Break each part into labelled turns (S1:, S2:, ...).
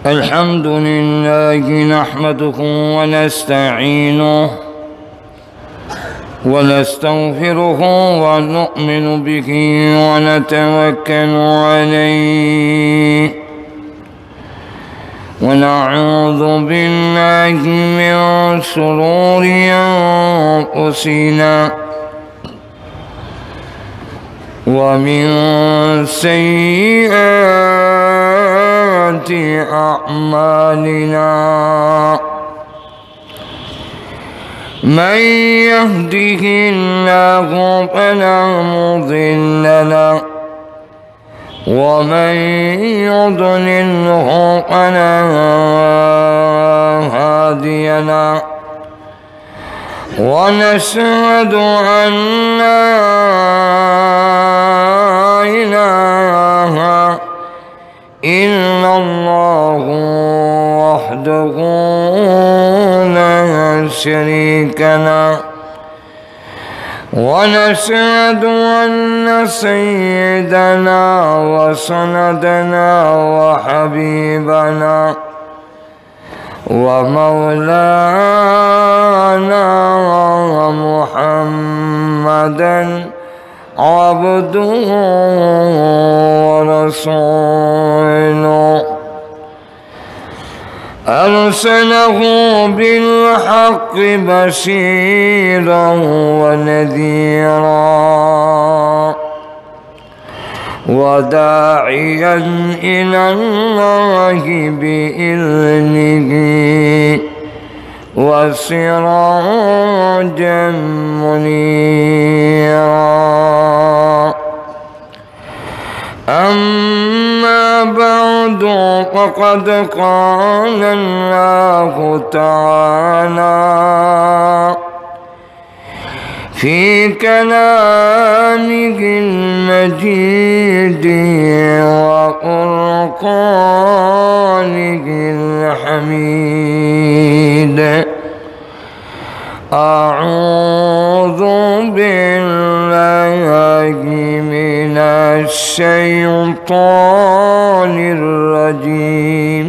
S1: الحمد لله نحمده ونستعينه ونستغفره ونؤمن به ونتوكل عليه ونعوذ بالله من شرور أنفسنا ومن سيئات أعمالنا من يهده الله فلا مضل له ومن يضلله فلا هادي له ونشهد أن لا إله إلا الله وحده لا شريك له ونشهد أن سيدنا وسندنا وحبيبنا ومولانا محمدا عبده ورسوله أرسله بالحق بشيرا ونذيرا وداعيا إلى الله بإذنه وسراجا منيرا أما بعد فقد قال الله تعالى في كلامه المجيد وفرقانه الحميد أعوذ بالله من الشيطان الرجيم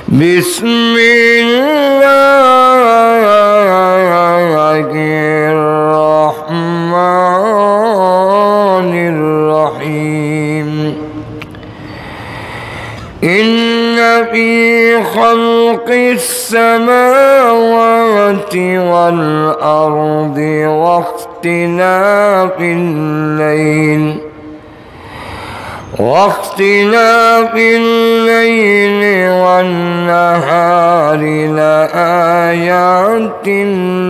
S1: بسم الله الرحمن الرحيم إن في خلق السماوات والأرض واختلاف الليل والنهار لآيات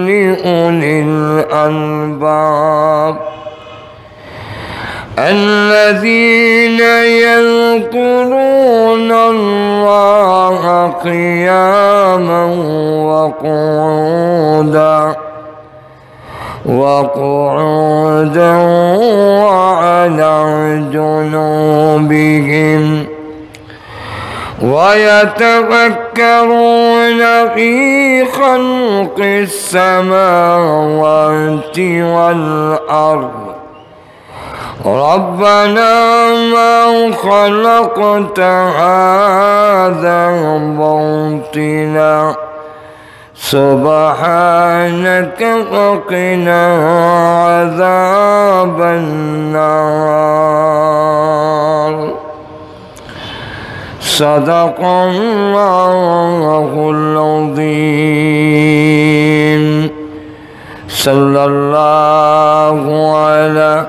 S1: لأولي الألباب الذين يذكرون الله قياما وقعودا وعلى جنوبهم ويتفكرون في خلق السماوات والأرض ربنا ما خلقت هذا باطلا سبحانك فقنا عذاب النار صدق الله العظيم صلى الله على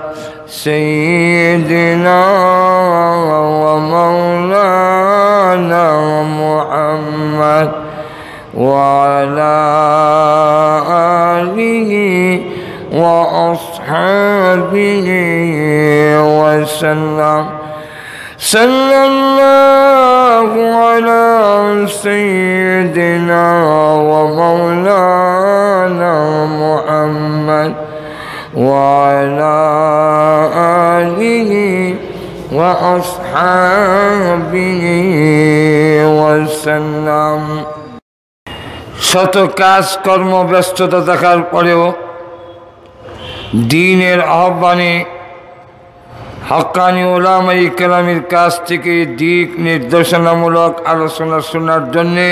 S1: سيدنا ومولانا محمد وعلى آله وأصحابه وسلم صلى الله على سيدنا ومولانا محمد وعلى آله وأصحابه وسلم শত কাজ কর্ম ব্যস্ততা থাকার পরেও দ্বীনের আহ্বানে হক্কানি উলামায়ে কেরামের কাছ থেকে দিক নির্দেশনামূলক আলোচনা শোনার জন্যে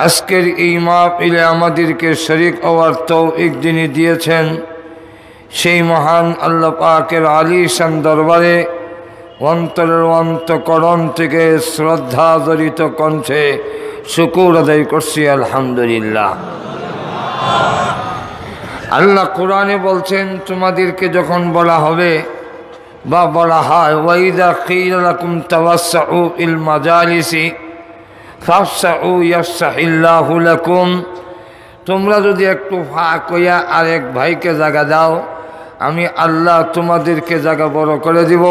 S1: আজকের এই মাহফিলে আমাদেরকে শরীক হওয়ার তৌফিক যিনি দিয়েছেন সেই মহান আল্লাহ পাকের আলিশান দরবারে অন্তরের অন্তঃকরণ থেকে শ্রদ্ধা জড়িত কণ্ঠে শুকর আদায় করছি আলহামদুলিল্লাহ। আল্লাহ কোরআনে বলছেন, তোমাদেরকে যখন বলা হবে বা বলা হয় ওয়াইদা কিলা লাকুম তাওয়াসসাউ ফিল মাজালিসি ফাফসাউ ইয়াফসাহিল্লাহু লাকুম, তোমরা যদি একটু ফাঁক হইয়া আরেক ভাইকে জায়গা দাও আমি আল্লাহ তোমাদেরকে জায়গা বড় করে দিব।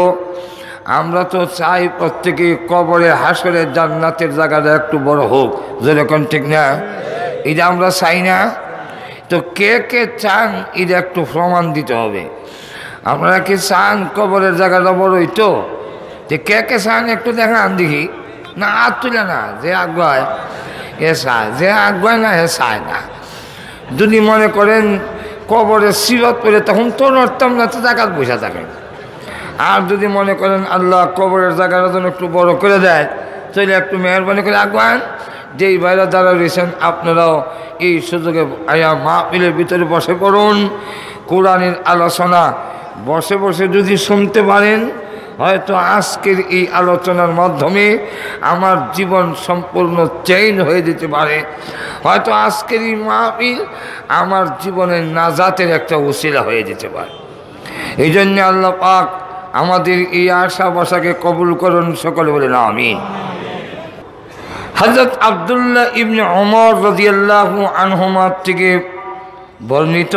S1: আমরা তো চাই প্রত্যেকে কবরে হাসরে জান্নাতের জায়গাটা একটু বড় হোক, যেরকম ঠিক না? এটা আমরা চাই না? তো কে কে চান এটা একটু প্রমাণ দিতে হবে। আপনারা কি চান কবরের জায়গাটা বড় হইতো? যে কে কে চান একটু দেখান দেখি। না আর তুলে না, যে আগুয়ায় এ চায়, যে আগুয়ায় না হে চায় না। যদি মনে করেন কবরের সিরত করে তখন তো নড়তাম না, তো জায়গায় বসে থাকেন। আর যদি মনে করেন আল্লাহ কবরের জায়গাটা যেন একটু বড় করে দেয় তাহলে একটু মেহরবানি করে আগুয়ান। যেই বাইরে দ্বারা রয়েছেন আপনারাও এই সুযোগে আয়া মাহফিলের ভিতরে বসে পড়ুন। কোরআনের আলোচনা বসে বসে যদি শুনতে পারেন হয়তো আজকের এই আলোচনার মাধ্যমে আমার জীবন সম্পূর্ণ চেঞ্জ হয়ে যেতে পারে। হয়তো আজকের এই মাহফিল আমার জীবনের নাজাতের একটা উসিলা হয়ে যেতে পারে। এই জন্য আল্লাহ পাক আমাদের এই আশা বসাকে কবুল করুন, সকলে বলেন আমিন। হযরত আব্দুল্লাহ ইবনে ওমর রাদিয়াল্লাহু আনহুমা থেকে বর্ণিত,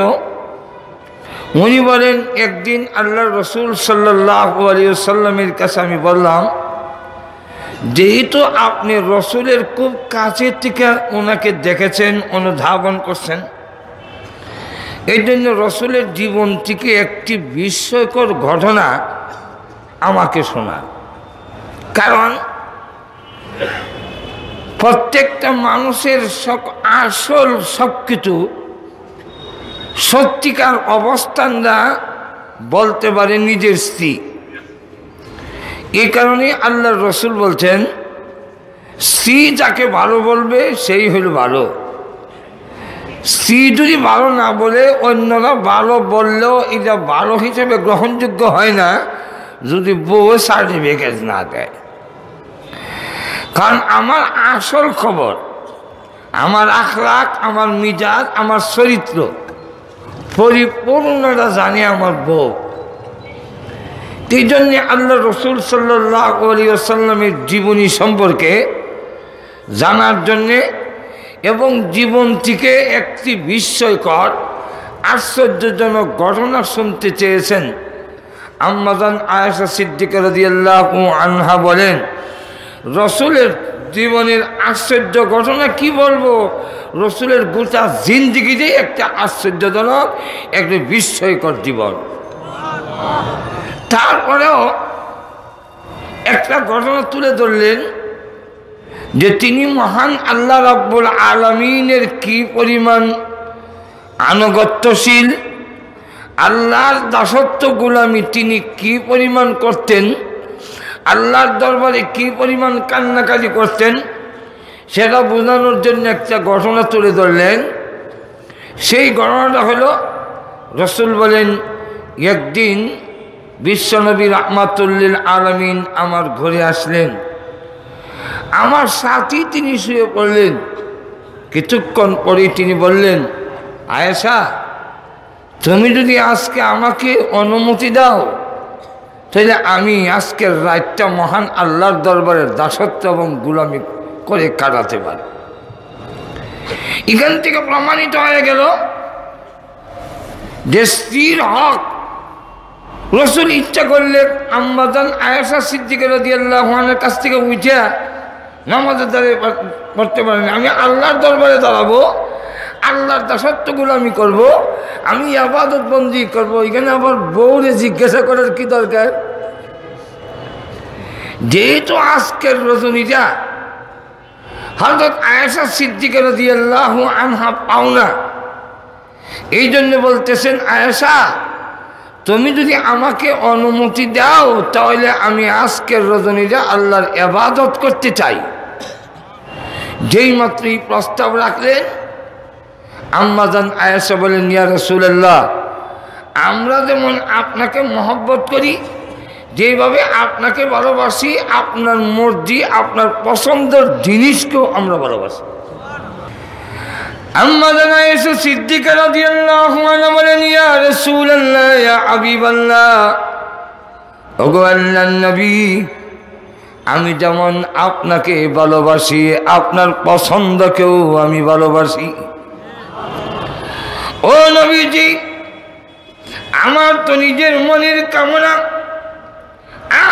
S1: উনি বলেন একদিন আল্লাহর রাসূল সাল্লাল্লাহু আলাইহি ওয়াসাল্লামের কাছে আমি বললাম, যেহেতু আপনি রাসূলের খুব কাছে থেকে ওনাকে দেখেছেন, অনুধাবন করছেন, এই জন্য রাসূলের জীবন থেকে একটি বিস্ময়কর ঘটনা আমাকে শোনা। কারণ প্রত্যেকটা মানুষের আসল সব কিছু সত্যিকার অবস্থানটা বলতে পারে নিজের স্ত্রী। এই কারণে আল্লাহর রাসূল বলছেন, স্ত্রী যাকে ভালো বলবে সেই হলো ভালো। স্ত্রী যদি ভালো না বলে অন্যরা ভালো বললেও এটা ভালো হিসেবে গ্রহণযোগ্য হয় না যদি বউ সার্টিফিকেট না দেয়। কারণ আমার আসল খবর, আমার আখলাক, আমার মিজাজ, আমার চরিত্র পরিপূর্ণটা জানে আমার বউ। এই জন্যে আল্লাহ রাসূল সাল্লাল্লাহু আলাইহি ওয়াসাল্লামের জীবনী সম্পর্কে জানার জন্যে এবং জীবন থেকে একটি বিস্ময়কর আশ্চর্যজনক ঘটনা শুনতে চেয়েছেন। আম্মাজান আয়েশা সিদ্দিকা রাদিয়াল্লাহু আনহা বলেন, রাসূলের জীবনের আশ্চর্য ঘটনা কি বলবো, রাসূলের গোটা জিন্দেগিতেই একটা আশ্চর্যজনক একটা বিস্ময়কর জীবন। তারপরেও একটা ঘটনা তুলে ধরলেন যে তিনি মহান আল্লাহ রাব্বুল আলামিনের কি পরিমাণ আনুগত্যশীল, আল্লাহর দাসত্ব গোলামি তিনি কি পরিমাণ করতেন, আল্লাহর দরবারে কি পরিমাণ কান্নাকাটি করতেন, সেটা বোঝানোর জন্য একটা ঘটনা তুলে ধরলেন। সেই ঘটনাটা হলো, রাসূল বলেন, একদিন বিশ্বনবী রাহমাতুল আলামিন আমার ঘরে আসলেন। আমার সাথী তিনি শুয়ে পড়লেন। কিছুক্ষণ পরে তিনি বললেন, আয়েশা, তুমি যদি আজকে আমাকে অনুমতি দাও তাহলে আমি আজকের রাতটা মহান আল্লাহর দরবারের দাসত্ব এবং গোলামি করে কাটাতে পারি। এখান থেকে প্রমাণিত হয়ে গেল যে স্ত্রীর হক রাসূল ইচ্ছা করলে আম্মাজান আয়েশা সিদ্দিকা রাদিয়াল্লাহু আনহার কাছ থেকে উঠে নামাজের দাঁড়িয়ে পড়তে পারেন। আমি আল্লাহর দরবারে দাঁড়াবো, আল্লাহর দাসত্ব গোলামি করব, আমি ইবাদত বন্দি করব। এখানে আবার বউরে জিজ্ঞাসা করার কি দরকার? যেহেতু আজকের রজনীটা হযরত আয়েশা সিদ্দিকা রাদিয়াল্লাহু আনহা পাওনা, এই জন্য বলতেছেন, আয়েশা তুমি যদি আমাকে অনুমতি দাও তাহলে আমি আজকের রজনীতে আল্লাহর ইবাদত করতে চাই। যেই মাত্রই প্রস্তাব রাখলেন আম্মা জান আয়েশা বলেন, ইয়া রাসূলুল্লাহ, আমরা যেমন আপনাকে মহব্বত করি, যেভাবে আপনাকে ভালোবাসি, আপনার মর্জি, আপনার পছন্দের জিনিসকেও আমরা ভালোবাসি। আম্মা জান আয়েশা সিদ্দিকা রাদিয়াল্লাহু আনহা বলেন, ইয়া রাসূলুল্লাহ, ইয়া হাবিবাল্লাহ, ওগো আল্লাহর নবী, আমি যেমন আপনাকে ভালোবাসি আপনার পছন্দকেও আমি ভালোবাসি। ও নবীজি, আমার তো নিজের মনের কামনা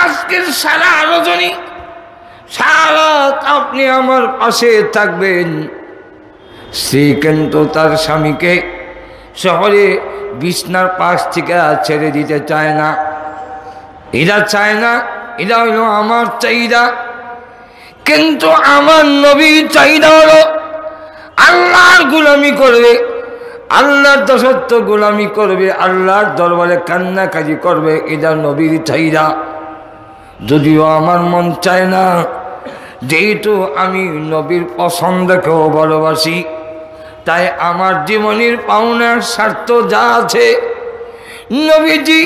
S1: আজকের সারা রজনী সারা আপনি আমার পাশে থাকবেন। সে কিন্তু তার স্বামীকে শহরে বিছনার পাশ থেকে ছেড়ে দিতে চায় না। এরা চায় না, এটা হলো আমার চাহিদা। কিন্তু আমার নবীর চাহিদা হলো আল্লাহর গোলামি করবে, আল্লাহর দাসত্ব গোলামি করবে, আল্লাহর দরবারে কান্নাকাজি করবে। এটা নবীর চাহিদা। যদিও আমার মন চায় না, যেহেতু আমি নবীর পছন্দকেও ভালোবাসি, তাই আমার জীবনের পাওনার স্বার্থ যা আছে, নবীজি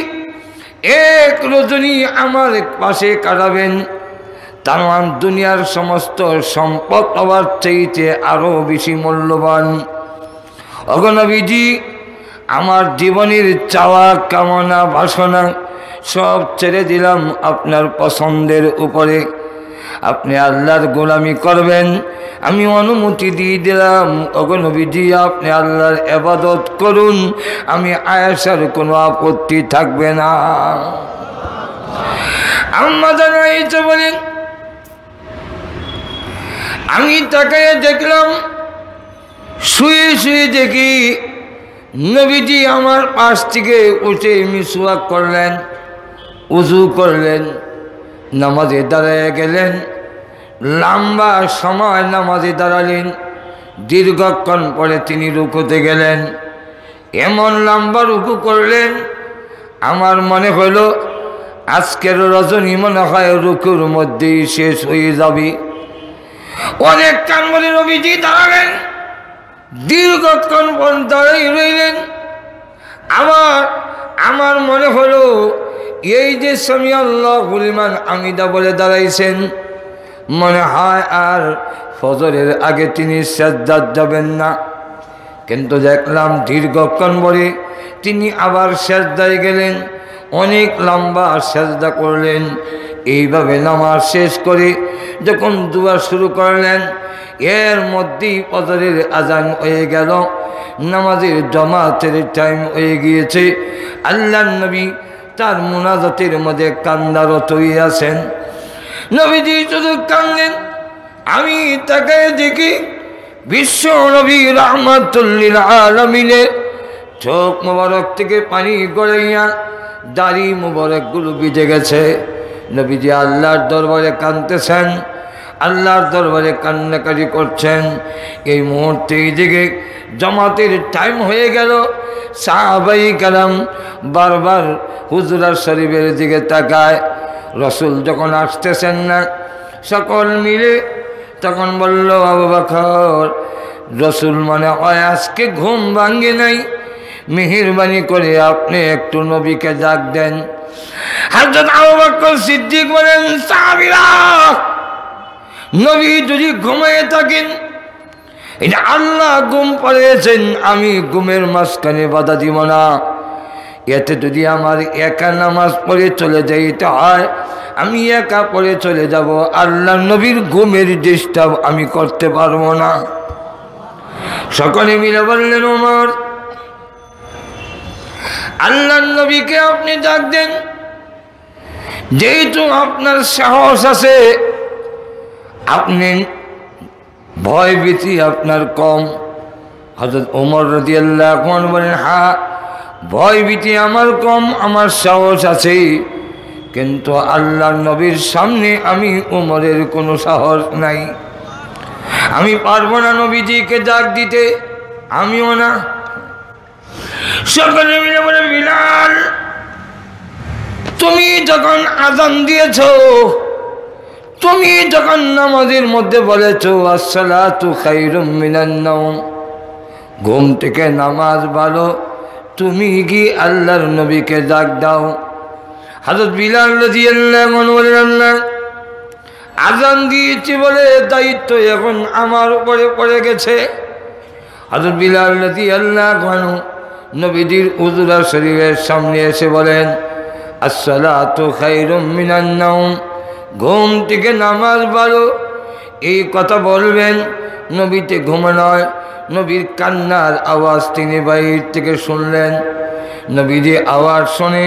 S1: এক রজনী আমার পাশে কাটাবেন, তার দুনিয়ার সমস্ত সম্পদ হওয়ার চাইতে আরো বেশি মূল্যবান। ওগো নবীজি, আমার জীবনের চাওয়া কামনা বাসনা সব ছেড়ে দিলাম আপনার পছন্দের উপরে। আপনি আল্লাহর গোলামি করবেন, আমি অনুমতি দিয়ে দিলাম। ওগো নবীজি, আপনি আল্লাহর ইবাদত করুন, আমি আয়েশার কোনো আপত্তি থাকবে না। আম্মা জান আয়েশা বলেন, আমি তাকায় দেখলাম, শুয়ে শুয়ে দেখি নবীজি আমার পাশ থেকে উঠে মিসওয়াক করলেন, উযু করলেন, নামাজে দাঁড়ায় গেলেন। লম্বা সময় নামাজে দাঁড়ালেন, দীর্ঘক্ষণ পরে তিনি রুকুতে গেলেন। এমন লম্বা রুকু করলেন, আমার মনে হলো আজকের রজনী মনে হয় রুকুর মধ্যেই শেষ হয়ে যাবে। অনেক কান বলে নবীজি দাঁড়ালেন, দীর্ঘক্ষণ পর্যন্ত দাঁড়িয়ে রইলেন। আমার মনে হলো এই যে সামি আল্লাহু লিমান হামিদা বলে দাঁড়াইছেন, মনে হয় আর ফজরের আগে তিনি সিজদায় যাবেন না। কিন্তু দেখলাম দীর্ঘক্ষণ পরে তিনি আবার সিজদায় গেলেন, অনেক লম্বা সিজদা করলেন। এইভাবে নামাজ শেষ করে যখন দুয়া শুরু করলেন, এর মধ্যেই ফজরের আজান হয়ে গেল, নামাজের জামাতের টাইম হয়ে গিয়েছে। আল্লাহর নবী তার মুনাজাতের মধ্যে কান্দারত হয়ে আছেন। নবীজি শুধু কাঁদলেন। আমি তাকায় দেখি বিশ্ব নবী রাহমাতুল লিল আলামিনের চোখ মোবারক থেকে পানি গড়াইয়া দাড়ি মোবারকগুলো ভিজে গেছে। নবীজি আল্লাহর দরবারে কাঁদতেছেন, আল্লাহর দরবারে কান্নাকাটি করছেন। এই মুহূর্তে এইদিকে জামাতের টাইম হয়ে গেল। সাহাবায়ে কেরাম বারবার হুজুরার শরীফের দিকে তাকায়। রসুল যখন আসতেছেন না, সকল মিলে তখন বলল, আবু বকর, রসুল মনে হয় আজকে ঘুম ভাঙ্গে নাই, মেহেরবানি করে আপনি একটু নবীকে ডাক দেন। হযরত আবু বকর সিদ্দিক বলেন, সাহাবীরা, নবী যদি ঘুমিয়ে থাকেন, এটা আল্লাহ ঘুম পাড়িয়েছেন, আমি ঘুমের মাঝখানে বাধা দিব না। এতে যদি আমার একা নামাজ পড়ে চলে যাইতে হয়, আমি একা পড়ে চলে যাব, আল্লাহ নবীর ঘুমের ডিস্টার্ব আমি করতে পারবো না। সকলে মিলে বললেন, ওমর, আল্লাহ নবীকে আপনি ডাক দেন, যেহেতু আপনার সাহস আছে, আপনি ভয় ভীতি আপনার কম। হযরত ওমর রাদিয়াল্লাহু আনহু বলেন, হ্যাঁ, ভয় ভীতি আমার কম, আমার সাহস আছে, কিন্তু আল্লাহর নবীর সামনে আমি ওমরের কোনো সাহস নাই। আমি পারবো না নবীজিকে ডাক দিতে, আমিও না। সকলে মিলে বলে, বিলাল, তুমি যখন আযান দিয়েছ, তুমি যখন নামাজের মধ্যে বলেছ আসসালাতু খায়রুম মিনান নাওম, ঘুম থেকে নামাজ ভালো, তুমি কি আল্লাহর নবীকে ডাক দাও। হযরত বিলাল রাদিয়াল্লাহু আনহু বলেন, আযান দিয়েছি বলে দায়িত্ব এখন আমার উপরে পড়ে গেছে। হযরত বিলাল রাদিয়াল্লাহু আনহু নবীজির উযুরা শরীরের সামনে এসে বলেন, আসসালাতু খায়রুম মিনান নাওম, ঘুম থেকে নামাজ ভালো। এই কথা বলবেন, নবীতে ঘুম নয়, নবীর কান্নার আওয়াজ তিনি বাইর থেকে শুনলেন। নবীজি আওয়াজ শুনে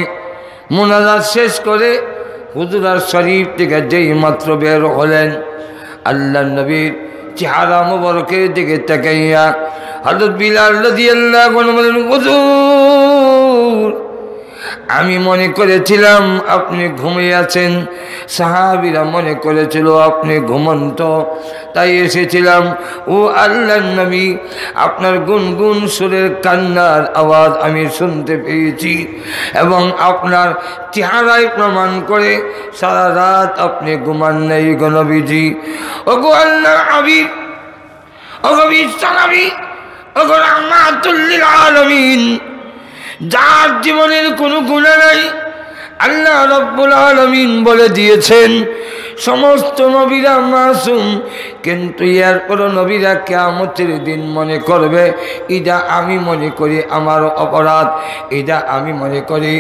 S1: মুনাজাত শেষ করে হুজুরার শরীফ থেকে যেই মাত্র বের হলেন, আল্লাহর নবীর চেহারা মুবারকের দিকে তাকাইয়া হযরত বিলাল রাদিয়াল্লাহু আনহু বলেন, হুজুর, আমি মনে করেছিলাম আপনি ঘুমিয়ে আছেন, সাহাবীরা মনে করেছিল আপনি ঘুমন্ত, তাই এসেছিলাম। ও আল্লাহর নবী, আপনার গুনগুন সুরের কান্নার আওয়াজ আমি শুনতে পেয়েছি এবং আপনার চেহারায় প্রমাণ করে সারা রাত আপনি ঘুমান নেই গো নবীজি। ও গো আল্লাহর হাবিব, ও গো বিশ্বনবী, ও গো রাহমাতুল লিল আলামিন, যার জীবনের কোনো গুনাহ নাই, আল্লাহ রাব্বুল আলামিন বলে দিয়েছেন সমস্ত নবীরা মাসুম, কিন্তু এরপর নবীরা কিয়ামতের দিন মনে করবে এটা আমি মনে করি আমার অপরাধ, এটা আমি মনে করি।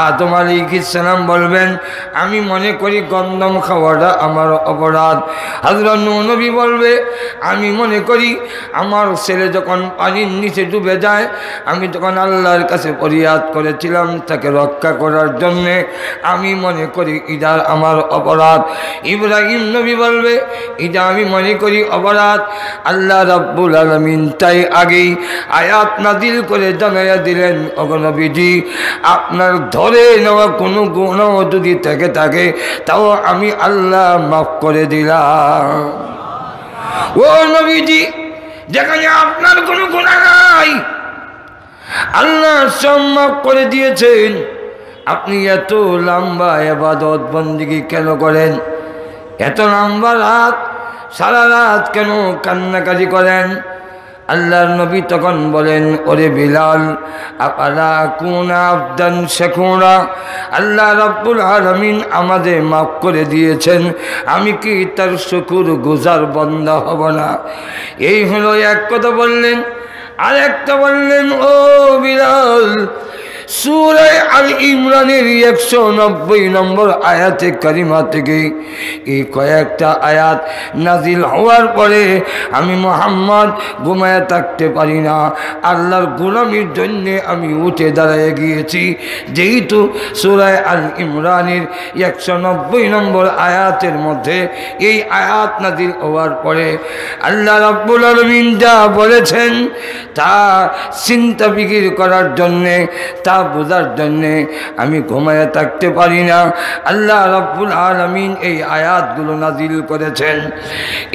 S1: আদম আলাইহিস সালাম বলবেন আমি মনে করি গন্ধম খাওয়াটা আমার অপরাধ। হযরত নূহ নবী বলবে আমি মনে করি আমার ছেলে যখন পানির নিচে ডুবে যায়, আমি তখন আল্লাহর কাছে ফরিয়াদ করেছিলাম তাকে রক্ষা করার জন্যে, আমি মনে করি এটা আমার অপরাধ। ইব্রাহিম নবী বলবে এটা আমি মনে করি অপরাধ। আল্লাহ রাব্বুল আলামিন তাই আগেই আয়াত নাযিল করে জানাইয়া দিলেন, ওগো নবীজি, আপনার ধরে নেওয়া কোনো গুনাহ যদি থেকে থাকে তাও আমি আল্লাহ মাফ করে দিলাম। ও নবীজি, যেখানে আপনার কোনো গুনাহ নাই আল্লাহ সব মাফ করে দিয়েছেন, আপনি এত লম্বা ইবাদত বন্দেগী কেন করেন? এত লম্বা রাত, সারা রাত কেন কান্নাকাটি করেন? আল্লাহর নবী তখন বলেন, ওরে বিলাল, আফালা কুনা আবদান শাকুরা, আল্লাহ রাব্বুল আলামিন আমাদের মাফ করে দিয়েছেন, আমি কি তার শুকর গুজার বান্দা হব না? এই হলো এক কথা বললেন। আর একটা বললেন, ও বিলাল, সূরা আল ইমরানের 190 নম্বর আয়াতে কারিমা থেকে এই কয়েকটা আয়াত নাজিল হওয়ার পরে আমি মুহাম্মদ ঘুমায় থাকতে পারি না, আল্লাহর গোলামির জন্য আমি উঠে দাঁড়িয়ে গিয়েছি। যেহেতু সূরা আল ইমরানের 190 নম্বর আয়াতের মধ্যে এই আয়াত নাজিল হওয়ার পরে আল্লাহ রাব্বুল আলামিন যা বলেছেন তা চিন্তা ফিকির করার জন্যে, তা বোঝার জন্যে আমি ঘুমায় থাকতে পারি না। আল্লাহ রাব্বুল আলামিন এই আয়াতগুলো নাজিল করেছেন।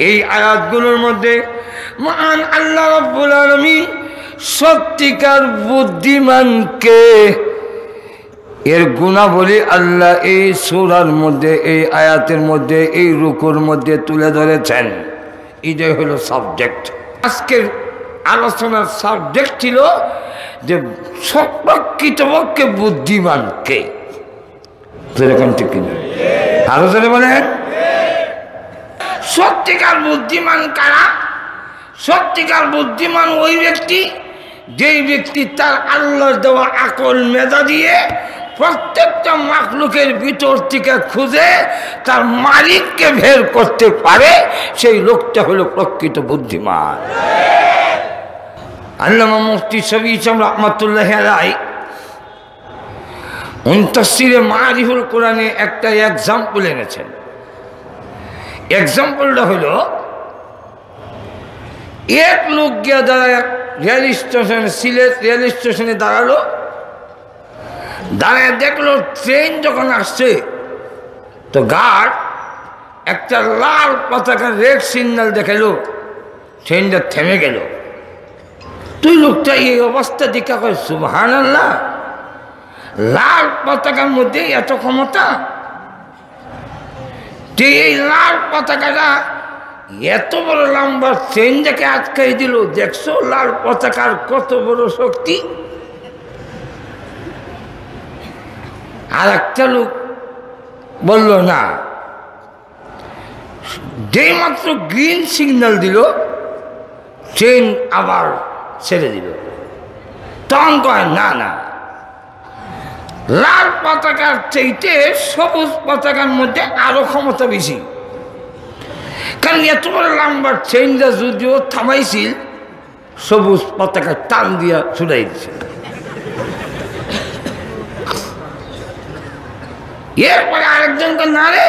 S1: এই আয়াতগুলোর মধ্যে মহান আল্লাহ রাব্বুল আলামিন সত্যিকার বুদ্ধিমানকে এর গুণাবলী আল্লাহ এই সূরার মধ্যে, এই আয়াতের মধ্যে, এই রুকুর মধ্যে তুলে ধরেছেন। এটাই হলো সাবজেক্ট। আজকের আলোচনার সাবজেক্ট ছিল যে প্রকৃতপক্ষে বুদ্ধিমানকে। ঠিক কিনা? আরো জোরে বলেন, সত্যিকার বুদ্ধিমান কারা? সত্যিকার বুদ্ধিমান ওই ব্যক্তি যেই ব্যক্তি তার আল্লাহর দেওয়া আকল মেধা দিয়ে প্রত্যেকটা মাখলুকের ভিতর থেকে খুঁজে তার মালিককে বের করতে পারে, সেই লোকটা হলো প্রকৃত বুদ্ধিমান। আল্লামা মুফতি শফি ইসলাম রাহমাতুল্লাহি আলাইহি তাফসীরে মারিফুল কোরআনে একটা এক্সাম্পল এনেছেন। এক্সাম্পলটা হলো, এক লোক গিয়া দাঁড়ায় রেল স্টেশনে, সিলেট রেল স্টেশনে দাঁড়ালো, দাঁড়ায় দেখলো ট্রেন যখন আসছে তো গার্ড একটা লাল পতাকার রেড সিগন্যাল দেখালো, ট্রেনটা থেমে গেল। তুই লোকটা এই অবস্থা দেখা কয় সুবহানাল্লাহ, লাল পতাকার মধ্যে এত ক্ষমতা, যে এই লাল পতাকাটা এত বড় লম্বা চেনটাকে আটকাই দিল। দেখছো লাল পতাকার কত বড় শক্তি। আর একটা লোক বলল না, যেই মাত্র গ্রিন সিগন্যাল দিল ট্রেন আবার ছেড়ে দিল। তখন কয় না না, লাল পতাকার চাইতে সবুজ পতাকার মধ্যে আরো ক্ষমতা বেশি। কারণ এত বড় লম্বা ট্রেনটা যদিও থামাইছিল, সবুজ পতাকা টান দিয়া ছুড়াই দিছে। এরপরে আরেকজনকে না রে,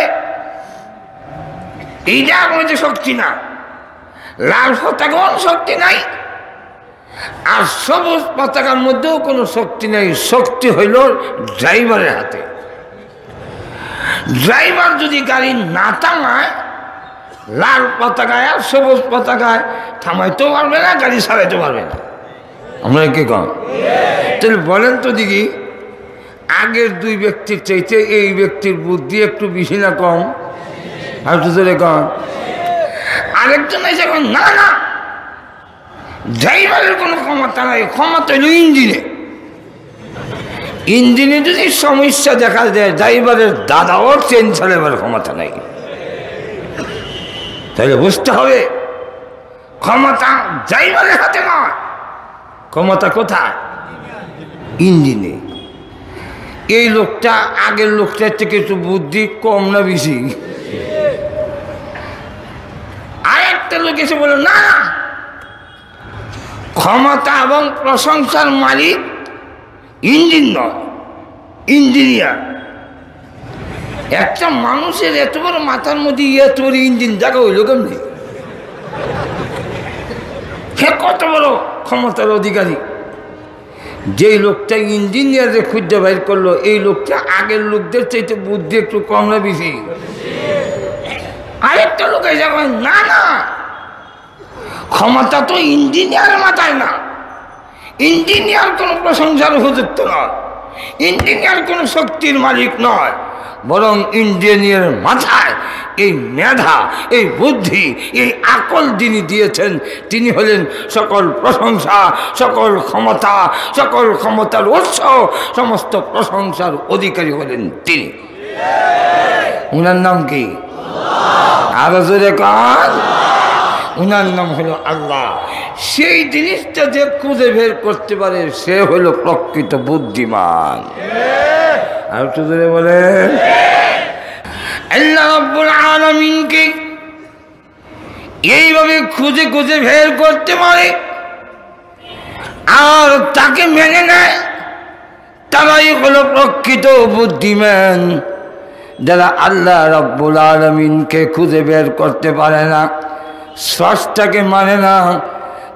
S1: এইটা মধ্যে শক্তি না, লাল পতাকার শক্তি নাই আর সবুজ পতাকার মধ্যেও কোনো শক্তি নাই। শক্তি হইল ড্রাইভারের হাতে। ড্রাইভার যদি গাড়ি না থামায়, লাল পতাকায় আর সবুজ পতাকায় থামাইতেও পারবে না, গাড়ি চালাইতে পারবে না। আমরা কি কম? তাহলে বলেন তো দেখি, আগের দুই ব্যক্তির চাইতে এই ব্যক্তির বুদ্ধি একটু বেশি না কম? আর তো জোরে কম। আরেকজন এসে না না, ড্রাইভারের কোনো ক্ষমতা নাই, ক্ষমতা হইল ইঞ্জিনে। ইঞ্জিনে যদি সমস্যা দেখা যায়, ড্রাইভারের দাদাও ট্রেন চালাবার ক্ষমতা নাই। তাহলে বুঝতে হবে ক্ষমতা ড্রাইভারের হাতে নয়, ক্ষমতা কোথায়? ইঞ্জিনে। এই লোকটা আগের লোকটার থেকে একটু বুদ্ধি কম না বেশি? আরেকটা লোক এসে বলল না না, ক্ষমতা এবং প্রশংসার মালিক ইঞ্জিন নয়, ইঞ্জিনিয়ার। একটা মানুষের এত বড় মাথার মধ্যে এত বড় ইঞ্জিন জায়গা হইল কেমনি? সে কত বড় ক্ষমতার অধিকারী। যেই লোকটা ইঞ্জিনিয়ারে খুঁজে বাইর করলো, এই লোকটা আগের লোকদের চাইতে বুদ্ধি একটু কম না বেশি? আরেকটা লোক এসে না না, ক্ষমতা তো ইঞ্জিনিয়ারের মাথায় না, ইঞ্জিনিয়ার কোনো প্রশংসার উপযুক্ত নয়, ইঞ্জিনিয়ার কোনো শক্তির মালিক নয়, বরং ইঞ্জিনিয়ারের মাথায় এই মেধা, এই বুদ্ধি, এই আকল যিনি দিয়েছেন, তিনি হলেন সকল প্রশংসা, সকল ক্ষমতা, সকল ক্ষমতার উৎস, সমস্ত প্রশংসার অধিকারী হলেন তিনি। উনার নাম কি? আরো জোরে কান। উনার নাম হলো আল্লাহ। সেই জিনিসটা যে খুঁজে বের করতে পারে, সে হলো প্রকৃত বুদ্ধিমান। আর তো ধরে বলে আল্লাহ রাব্বুল আলামিনকে এইভাবে খুঁজে খুঁজে বের করতে পারে আর তাকে মেনে নেয়, তারাই হলো প্রকৃত বুদ্ধিমান। যারা আল্লাহ রাব্বুল আলামিনকে খুঁজে বের করতে পারে না, স্রষ্টাকে মানে না,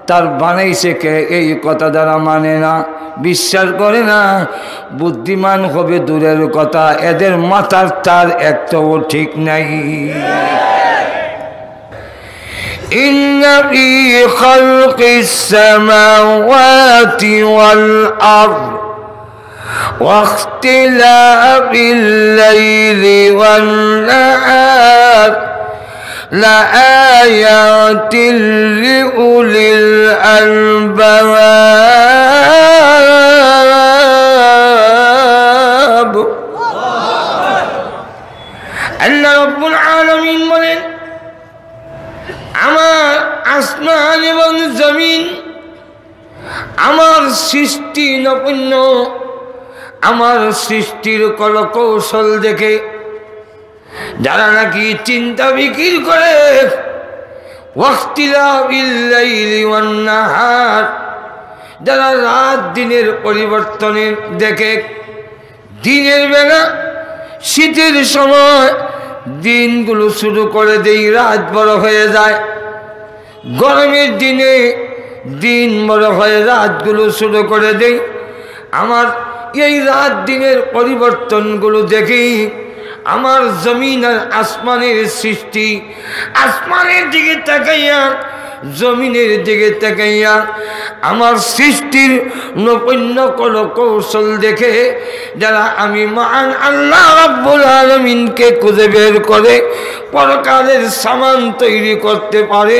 S1: তার বানাইছে কে এই কথা যারা মানে না, বিশ্বাস করে না, বুদ্ধিমান হবে দূরের কথা, এদের মাথার তার একটাও ঠিক নাই। ইন্না ফি খালকিস সামাওয়াতি ওয়াল আরদ ওয়া ইখতিলাফিল লাইলি ওয়ান নাহার لآيات لأولي الألباب। আল্লাহ রাব্বুল আলামিন বলেন, আমার আসমান এবং জমিন, আমার সৃষ্টি নপুণ্য, আমার সৃষ্টির কলকৌশল দেখে যারা নাকি চিন্তা বিকির করে, ওয়াখতিলাফিল লাইলি ওয়ান নাহার, যারা রাত দিনের পরিবর্তনের দেখে, দিনের বেলা শীতের সময় দিনগুলো শুরু করে দেই, রাত বড় হয়ে যায়, গরমের দিনে দিন বড় হয়ে রাতগুলো শুরু করে দেই। আমার এই রাত দিনের পরিবর্তনগুলো দেখেই আমার জমিন আর আসমানের সৃষ্টি, আসমানের দিকে তাকাইয়া জমিনের দিকে তাকাইয়া আমার সৃষ্টির নৈপুণ্য কৌশল দেখে যারা আমি মহান আল্লাহ রাব্বুল আলামিনকে খুঁজে বের করে পরকালের সামান তৈরি করতে পারে,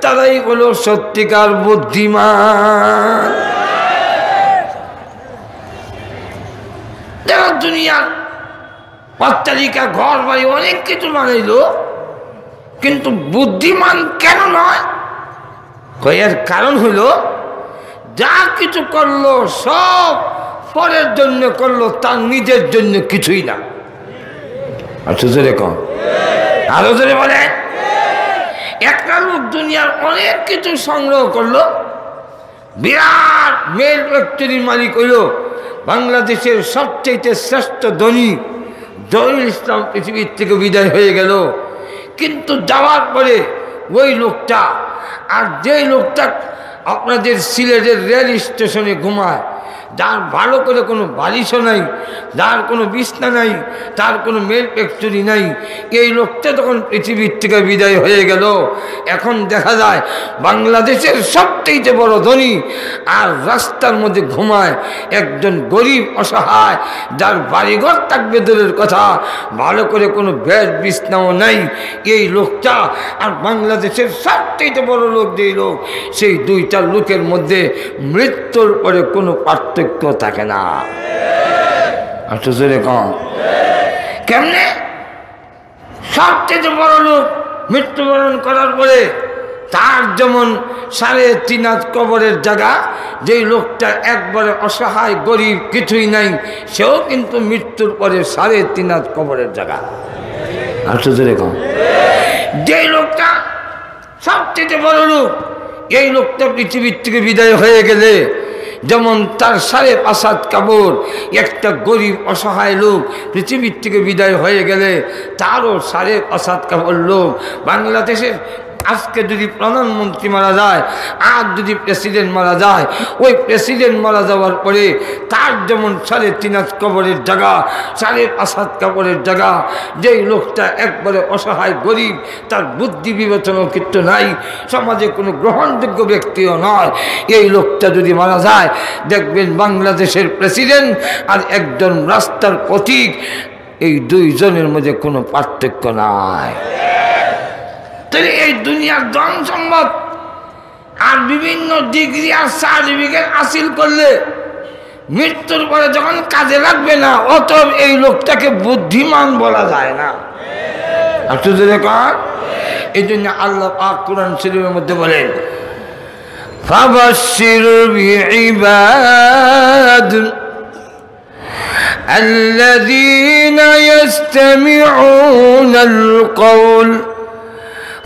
S1: তারাই হলো সত্যিকার বুদ্ধিমান। যারা দুনিয়ার অট্টালিকা ঘর বাড়ি অনেক কিছু বানাইলো, কিন্তু বুদ্ধিমান কেন নয়? এর কারণ হলো যা কিছু করলো সব পরের জন্য করলো, তার নিজের জন্য কিছুই না। আচ্ছা জোরে কম, আরো জোরে বলে। একটা লোক দুনিয়ার অনেক কিছু সংগ্রহ করলো, বিরাট মেল ফ্যাক্টরির মালিক হইল, বাংলাদেশের সবচেয়ে শ্রেষ্ঠ ধনী জহিরুল ইসলাম পৃথিবীর থেকে বিদায় হয়ে গেল। কিন্তু যাওয়ার পরে ওই লোকটা আর যে লোকটা আপনাদের সিলেটের রেল স্টেশনে ঘুমায়, যার ভালো করে কোনো বালিশও নাই, যার কোনো বিছনা নাই, তার কোনো মেল ফ্যাক্টরি নাই, এই লোকটা তখন পৃথিবীর থেকে বিদায় হয়ে গেল। এখন দেখা যায় বাংলাদেশের সবচেয়ে বড় ধনী আর রাস্তার মধ্যে ঘুমায় একজন গরিব অসহায়, যার বাড়িঘর থাকবে দূরের কথা, ভালো করে কোনো বেড বিছনাও নাই। এই লোকটা আর বাংলাদেশের সবচেয়ে বড় লোক যেই লোক, সেই দুইটা লোকের মধ্যে মৃত্যুর পরে কোনো পার্থক্য থাকে না। একটু জোরে কম। কেমনে? সবচেয়ে বড় লোক মৃত্যুবরণ করার পরে তার যেমন 3.5 হাত কবরের জায়গা, যেই লোকটা একবারে অসহায় গরিব কিছুই নাই, সেও কিন্তু মৃত্যুর পরে 3.5 হাত কবরের জায়গা। একটু জোরে কম। যেই লোকটা সবচেয়ে বড় লোক, এই লোকটা পৃথিবীর থেকে বিদায় হয়ে গেলে যেমন তার 5.5 হাত কবর, একটা গরিব অসহায় লোক পৃথিবীর থেকে বিদায় হয়ে গেলে তারও 5.5 হাত কবর লোক। বাংলাদেশের আজকে যদি প্রধানমন্ত্রী মারা যায় আর যদি প্রেসিডেন্ট মারা যায়, ওই প্রেসিডেন্ট মারা যাওয়ার পরে তার যেমন 3.5 হাত কবরের জায়গা, 5.5 হাত কবরের জায়গা। যেই লোকটা একবারে অসহায় গরিব, তার বুদ্ধি বিবেচনাও কিন্তু নাই, সমাজে কোনো গ্রহণযোগ্য ব্যক্তিও নয়, এই লোকটা যদি মারা যায়, দেখবেন বাংলাদেশের প্রেসিডেন্ট আর একজন রাস্তার পথিক, এই দুইজনের মধ্যে কোনো পার্থক্য নাই। এই দুনিয়ার ধন সম্পদ আর বিভিন্ন ডিগ্রি আর সার্টিফিকেট হাসিল করলে মৃত্যুর পরে যখন কাজে লাগবে না, অতএব এই লোকটাকে বুদ্ধিমান বলা যায় না। একটু যদি কর, এই জন্য আল্লাহ পাক কুরআন শরীফের মধ্যে বলেন, ফাবাশশির বিইবাদ আল্লাযীনা ইসতামিউনাল কওল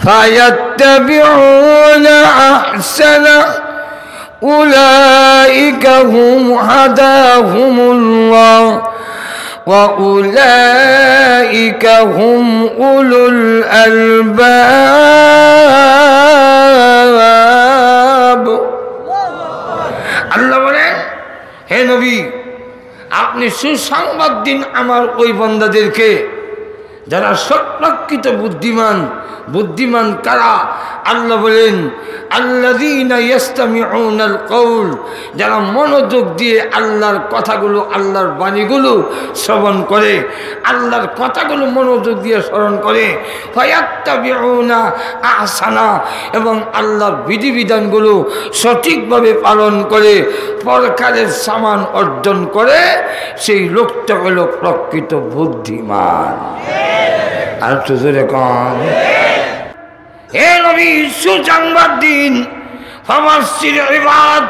S1: فيتبعون أحسنه أولئك هم هداهم الله وأولئك هم أولو الألباب। আল্লাহ বলেন, হে নবী, আপনি সুসংবাদ দিন আমার ওই বান্দাদেরকে যারা সৎপ্রকৃত বুদ্ধিমান। বুদ্ধিমান কারা? আল্লাহ বলেন, আল্লাযীনা ইসতামিউনাল কওল, যারা মনোযোগ দিয়ে আল্লাহর কথাগুলো, আল্লাহর বাণীগুলো শ্রবণ করে, আল্লাহর কথাগুলো মনোযোগ দিয়ে স্মরণ করে, ফায়াত্তাবিউনা আহসানা, এবং আল্লাহর বিধিবিধানগুলো সঠিকভাবে পালন করে পরকালের সামান অর্জন করে, সেই লোকটা হলো প্রকৃত বুদ্ধিমান। আর তো জোরে কম। হে নবী, সুসংবাদ দিন, ফাবাশশির ইবাদ,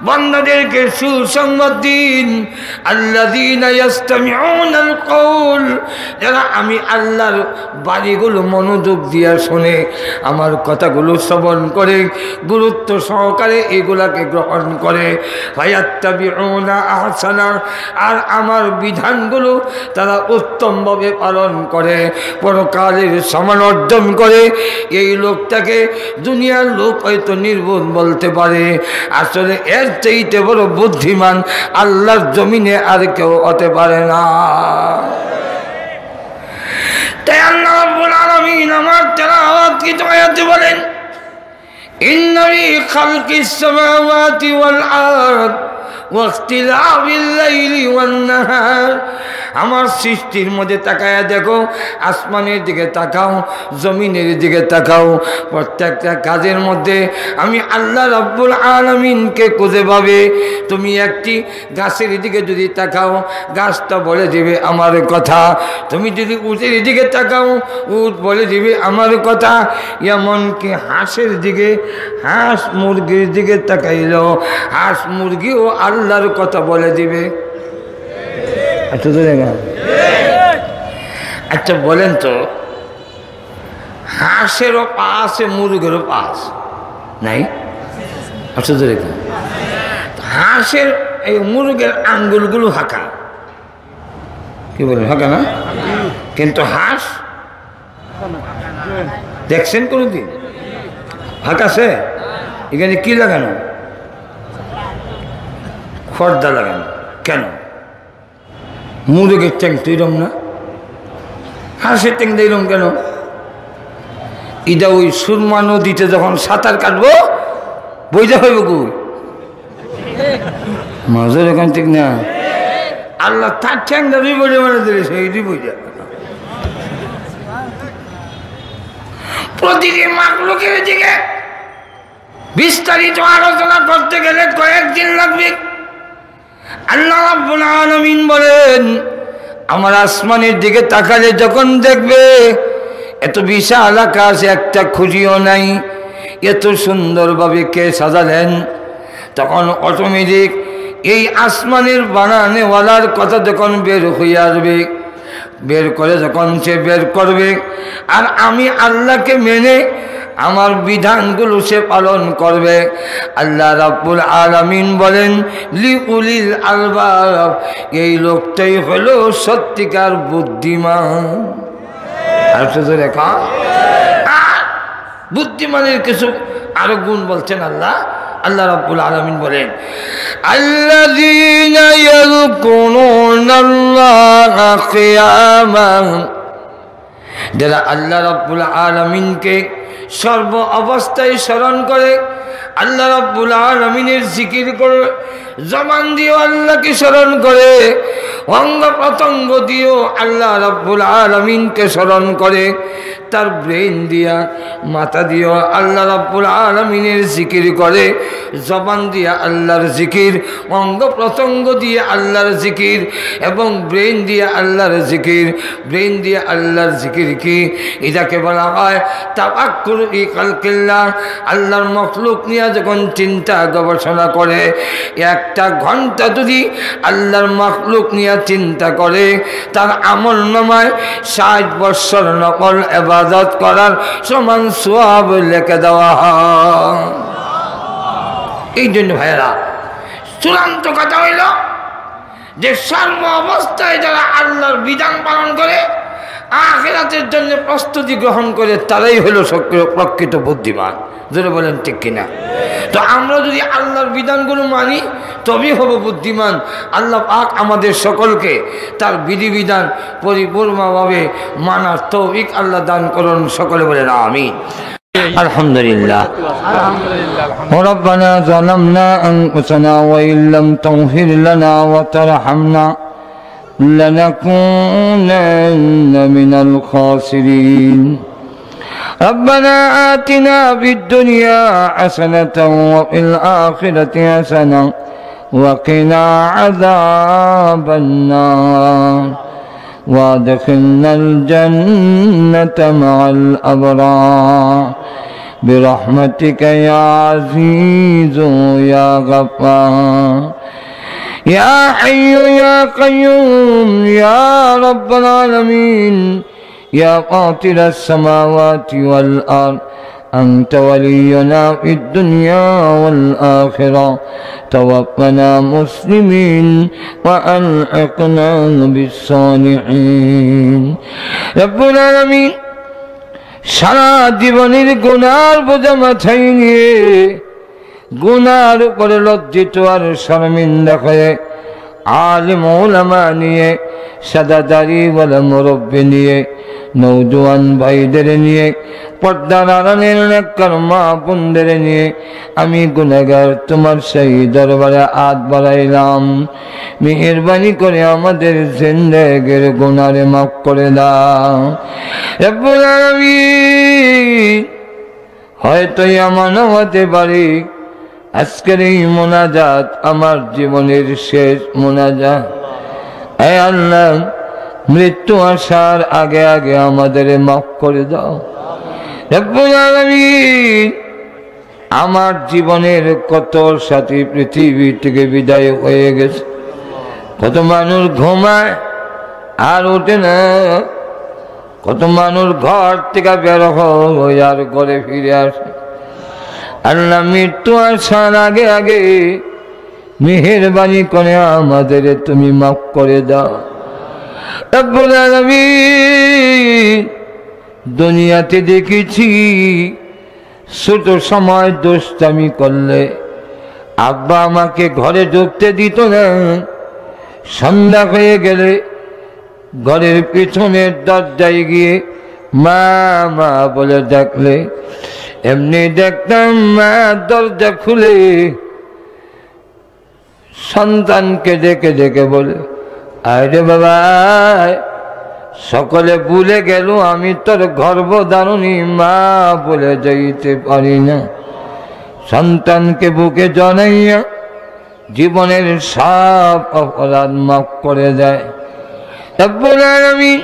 S1: বান্দাদেরকে সুসংবাদ দিন, আল্লাযীনা ইসতামিউনাল কওল, যারা আমি আল্লাহর বাণীগুলো মনোযোগ দিয়ে শুনে, আমার কথাগুলো শ্রবণ করে, গুরুত্ব সহকারে এগুলাকে গ্রহণ করে, ফায়াত্তাবিউনা আহসানা, আর আমার বিধানগুলো তারা উত্তমভাবে পালন করে, পরকালের সম্মান অর্জন করে। এই লোকটাকে দুনিয়ার লোক হয়তো নির্বোধ বলতে পারে, আসলে এর চাইতে বড় বুদ্ধিমান আল্লাহর জমিনে আর কেউ হতে পারে না। তাই আল্লাহ রাব্বুল আলামিন আমার তেলাওয়াত কি আয়াতে বলেন, ইন্না ফি খালকিস সামাওয়াতি ওয়াল আরদ ওয়াখতিলাফিল লাইলি ওয়ান নাহার, আমার সৃষ্টির মধ্যে তাকায়া দেখো, আসমানের দিকে তাকাও, জমিনের দিকে তাকাও, প্রত্যেকটা কাজের মধ্যে আমি আল্লাহ রাব্বুল আলামিনকে খুঁজে পাবে। তুমি একটি গাছের দিকে যদি তাকাও, গাছটা বলে দিবে আমার কথা। তুমি যদি উটের দিকে তাকাও, উট বলে দিবে আমার কথা। এমনকি হাঁসের দিকে, হাঁস মুরগির দিকে তাকাইল, হাঁস মুরগিও আল্লাহর কথা বলে দিবে। আচ্ছা বলেন তো, হাঁসেরও পা আছে, মুরগেরও পা আছে, নাই? আচ্ছা দেখুন, হাঁসের এই মুরগের আঙ্গুলগুলো হাঁকা, কি বলেন, হাঁকা না? কিন্তু হাঁস দেখছেন কোনোদিন হাঁকাছে? এখানে কি লাগানো? পর্দা লাগানো। কেন? মুরগের ট্যাং তো এরম না, হাঁসের ট্যাং এরম কেন? এটা ওই সুরমা নদীতে যখন সাঁতার কাটবো বইজা হইব কই মাঝের এখান ঠিক না, আল্লাহ তার ঠ্যাংটা দুই বইটা মানে দিলে সেই বইটা। প্রতিটি মাখলুকের দিকে বিস্তারিত আলোচনা করতে গেলে কয়েকদিন লাগবে। আল্লাহ রাব্বুল আলামিন বলেন, আমার আসমানের দিকে তাকালে যখন দেখবে এত বিশাল আকাশ, একটা খুঁজিও নাই, এত সুন্দরভাবে কে সাজালেন, তখন অটোমেটিক এই আসমানের বানানেওয়ালার কথা যখন বের হয়ে আসবে, বের করে যখন সে বের করবে, আর আমি আল্লাহকে মেনে আমার বিধানগুলো সে পালন করবে। আল্লাহ রাব্বুল আলামিন বলেন, লিউলিল আলবাব, এই লোকটাই হলো সত্যিকার বুদ্ধিমান। আর শুধু রেখা বুদ্ধিমানের কিছু আরো গুণ বলছেন আল্লাহ। আল্লাহ রাব্বুল আলামিন বলেন, আল্লাযীনা ইয়াযকুরুনাল্লাহা কিয়ামান, যারা আল্লাহ রাব্বুল আলামিনকে সর্ব অবস্থায় স্মরণ করে, আল্লাহ রাব্বুল আলামিনের জিকির করে, জবান দিয়ে আল্লাহকে স্মরণ করে, অঙ্গ প্রত্যঙ্গ দিয়েও আল্লাহ রাব্বুল আলামিনকে স্মরণ করে, তার ব্রেন দিয়া, মাথা দিয়েও আল্লাহ রাব্বুল আলামিনের জিকির করে, জবান দিয়া আল্লাহর জিকির, অঙ্গ প্রত্যঙ্গ দিয়ে আল্লাহর জিকির, এবং ব্রেন দিয়ে আল্লাহর জিকির। ব্রেন দিয়ে আল্লাহর জিকির কি? এটাকে বলা হয় তাফাক্কুর ফি খালকিল্লাহ। আল্লাহর মখলুক নিয়ে যখন চিন্তা গবেষণা করে, একটা ঘন্টা যদি আল্লাহর মখলুক নিয়ে চিন্তা করে, তার আমল নামায় 60 বছর নকল ইবাদত করার সমান সওয়াব লিখে দেওয়া হয়। এই জন্য ভাইয়েরা, চূড়ান্ত কথা হইল যে সর্ব অবস্থায় যারা আল্লাহর বিধান পালন করে, আখিরাতের জন্য প্রস্তুতি গ্রহণ করে, তারাই হলো প্রকৃত বুদ্ধিমান। যারা বলেন ঠিক কিনা? তো আমরা যদি আল্লাহর বিধানগুলো মানি তবেই হব বুদ্ধিমান। আল্লাহ পাক আমাদের সকলকে তার বিধিবিধান পরিপূর্ণভাবে মানার তৌফিক আল্লাহ দান করুন। সকলে বলেন আমিন। আলহামদুলিল্লাহ। রব্বানা যালামনা আনফুসানা ওয়া ইল্লাম তাগফির লানা ওয়া তারহামনা لنكونن من الخاسرين. ربنا آتنا في الدنيا حسنة وفي الآخرة حسنة وقنا عذاب النار وادخلنا الجنة مع الأبرار برحمتك يا عزيز يا غفار يا حي يا قيوم يا رب العالمين يا فاطر السماوات والأرض أنت ولينا في الدنيا والآخرة توفنا مسلمين وألحقنا بالصالحين. رب العالمين সারা জীবনের গুনার বোঝা মাথায় নিয়ে, গুনার উপরে লজ্জিত আর শর্মিন্দা হয়ে আলিম উলামা নিয়ে, সাদাদারি ওয়ালা মুরব্বি নিয়ে, নওজোয়ান ভাইদের নিয়ে, পর্দার আড়ালের নেককার মা বোনদের নিয়ে আমি গুনাহগার তোমার সেই দরবারে হাত বাড়াইলাম। মেহেরবানি করে আমাদের জিন্দেগির গুনাহ মাফ করে দাও রব্বুল আলামিন। হয়তো এমন হতে পারে আজকের এই মোনাজাত আমার জীবনের শেষ মোনাজাত। হে আল্লাহ, মৃত্যু আসার আগে আগে আমাদের মাফ করে দাও রব্বুল আলামিন। আমার জীবনের কত সাথী পৃথিবী থেকে বিদায় হয়ে গেছে, কত মানুষ ঘুমায় আর ওঠে না, কত মানুষ ঘর থেকে বের হয় আর ঘরে ফিরে আসে। আল্লাহ, মৃত্যু আসার আগে আগে মেহেরবানি করে আমাদের তুমি মাফ করে দাও রব্বুল আলামিন। দুনিয়াতে দেখেছি ছোট সময় দোস্তামি করলে আব্বা আমাকে ঘরে ঢুকতে দিত না, সন্ধ্যা হয়ে গেলে ঘরের পিছনের দরজায় গিয়ে মা মা বলে ডাকলে এমনি দেখতাম মা দরজা খুলে সন্তানকে ডেকে ডেকে বলে, আরে বাবা, সকলে ভুলে গেল আমি তোর গর্ভধারিণী মা বলে যাইতে পারি না। সন্তানকে বুকে জড়াইয়া জীবনের সব অপরাধ মাফ করে দেয় রব্বুল আলামিন।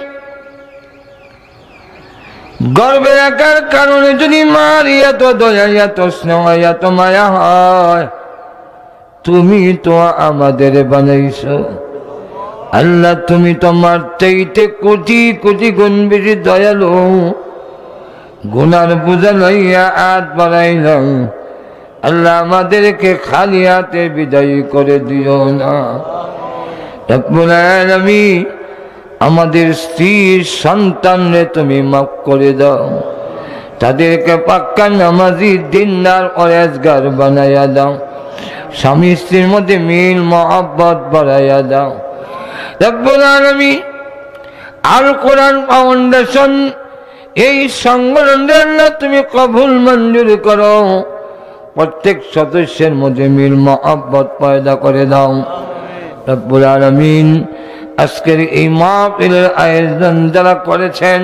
S1: গর্বে রাখার কারণে যদি মার এত দয়া, এত স্নেহ, এত মায়া হয়, তুমি তো আমাদের বানাইছো আল্লাহ। তুমি তোমার চাইতে কোটি কোটি গুণ বেশি দয়ালু। গুনার বোঝা লইয়া হাত বাড়াইলাম আল্লাহ, আমাদেরকে খালি হাতে বিদায় করে দিও না রব্বুল আলামিন। আমাদের স্ত্রী সন্তানরে তুমি মাফ করে দাও, তাদেরকে পাক্কা নামাজি দিনদার পরেজগার বানাইয়া দাও, স্বামী স্ত্রীর মধ্যে মিল মহব্বত বাড়াইয়া দাও রব্বুল আলামিন। আল কোরআন ফাউন্ডেশন এই সংগঠনের আল্লাহ তুমি কবুল মঞ্জুর করো, প্রত্যেক সদস্যের মধ্যে মিল মহব্বত পয়দা করে দাও রব্বুল আলামিন। আজকের এই মাহফিলের আয়োজন যারা করেছেন,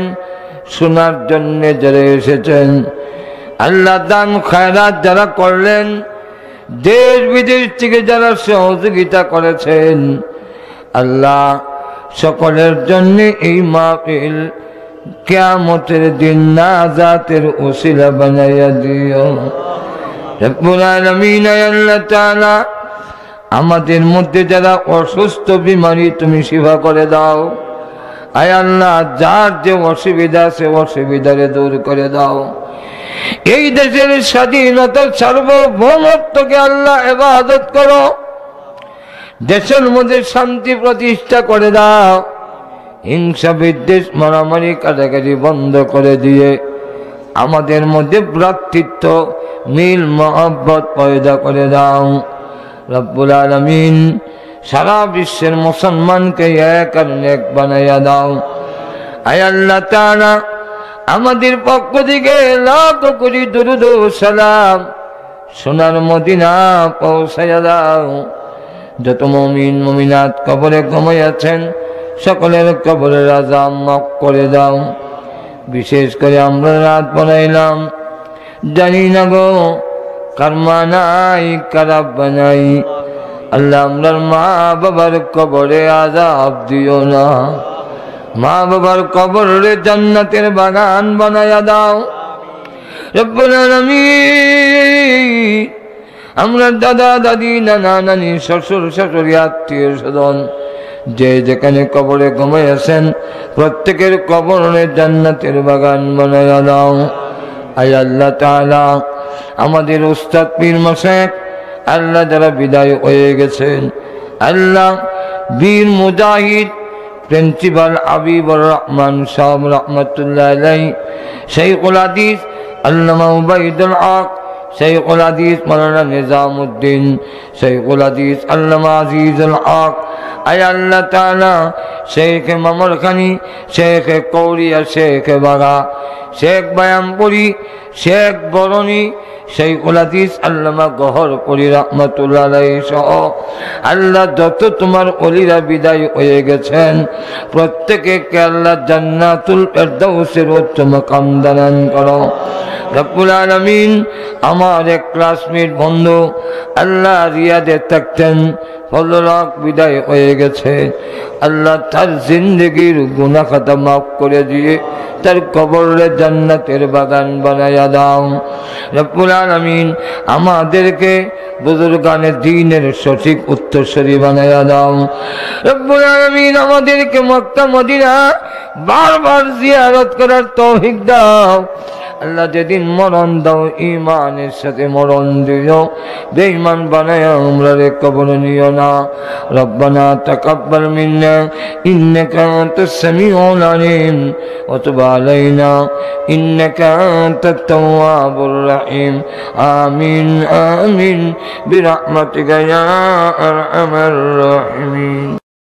S1: শোনার জন্য যারা এসেছেন, আল্লাহ দান খায়রাত যারা করলেন, দেশ বিদেশ থেকে যারা সহযোগিতা করেছেন, আল্লাহ সকলের জন্য এই মাহফিল কিয়ামতের দিন নাজাতের ওসিলা বানাইয়া দিও রব্বুল আলামিন। আল্লাহ তাআলা, আমাদের মধ্যে যারা অসুস্থ বিমারি তুমি সেবা করে দাও। আয় আল্লাহ, যার যে অসুবিধা আছে অসুবিধারে দূর করে দাও। এই দেশের স্বাধীনতার সার্বভৌমত্বকে আল্লাহ ইবাদত করো, দেশের মধ্যে শান্তি প্রতিষ্ঠা করে দাও। হিংসা বিদ্বেষ মারামারি কাটাকাটি বন্ধ করে দিয়ে আমাদের মধ্যে ভ্রাতৃত্ব মিল মহব্বত পয়দা করে দাও রব্বুল আলামিন। সারা বিশ্বের মুসলমানকে এক আর নেক বানাইয়া দাও। আয় আল্লাহ তাআলা, আমাদের পক্ষ থেকে লাখ কোটি দুরূদ ও সালাম সোনার মদিনা পৌঁছাইয়া দাও। যত মুমিন মুমিনাত কবরে ঘুমাইয়াছেন সকলের কবরের আযাব মাফ করে দাও। বিশেষ করে আমরা রাত বানাইলাম, জানি না গো কার মা নাই কার আব্বা নাই। আল্লাহ, আমরার মা বাবার কবরে আযাব দিও না, মা বাবার কবরে জান্নাতের বাগান বানায়া দাও রব্বুল আলামিন। আমরা দাদা দাদি নানা নানি শ্বশুর শাশুড়ি আত্মীয় স্বজন যে যেখানে কবরে ঘুমাইয়াছেন প্রত্যেকের কবরে জান্নাতের বাগান বানায়া দাও। আয় আল্লাহ তাআলা, আমাদের উস্তাদ পীর মাশায়েখ আল্লাহ যারা বিদায় হয়ে গেছেন, আল্লাহ বীর মুজাহিদ প্রিন্সিপাল হাবিবুর রহমান সাহেব রহমাতুল্লাহ আলাইহি, শাইখুল হাদিস আল্লামা উবাইদুল হক, শাইখুল হাদিস মাওলানা নিজামউদ্দিন, শাইখুল হাদিস আল্লামা আজিজুল হক, আয় আল্লাহ তাআলা শেখ মামরখানি, শেখ কৌরিয়া, শেখ বাগা, শেখ বায়ামপুরি, শেখ বরণী, শাইখুল হাদিস আল্লামা গহরপুরি রাহমাতুল্লাহ আলাইহি সহ আল্লাহ যত তোমার ওলিরা বিদায় হয়ে গেছেন প্রত্যেককে আল্লাহ জান্নাতুল ফেরদাউসের উচ্চ মাকাম দান করো রব্বুল আলামিন। আমার এক ক্লাসমেট বন্ধু আল্লাহ রিয়াদে থাকতেন, ফজলক বিদায় হয়ে গেছে, আল্লাহ তার জিন্দগির গুনাহ খাতা মাফ করে দিয়ে তার কবরে জান্নাতের বাগান বানায়া দাও রব্বুল আলামিন। আমাদেরকে বুজুর্গানে দ্বীনের সঠিক উত্তরসূরি বানায়া দাও রব্বুল আলামিন। আমাদেরকে মক্কা মদিনা বারবার জিয়ারত করার তৌফিক দাও আল্লাহ। যেদিন মরণ দাও ঈমানের সাথে মরণ দিও, বেঈমান বানায়া আমরারে কবরে নিও না। রব্বানা তাকাব্বাল মিন্না ইন্নাকা আনতাস সামিউল আলিম ওয়া তুব আলাইনা ইন্নাকা আনতাত তাওয়াবুর রহিম। আমিন আমিন বিরহমাতিকা ইয়া আরহামার রাহিমিন।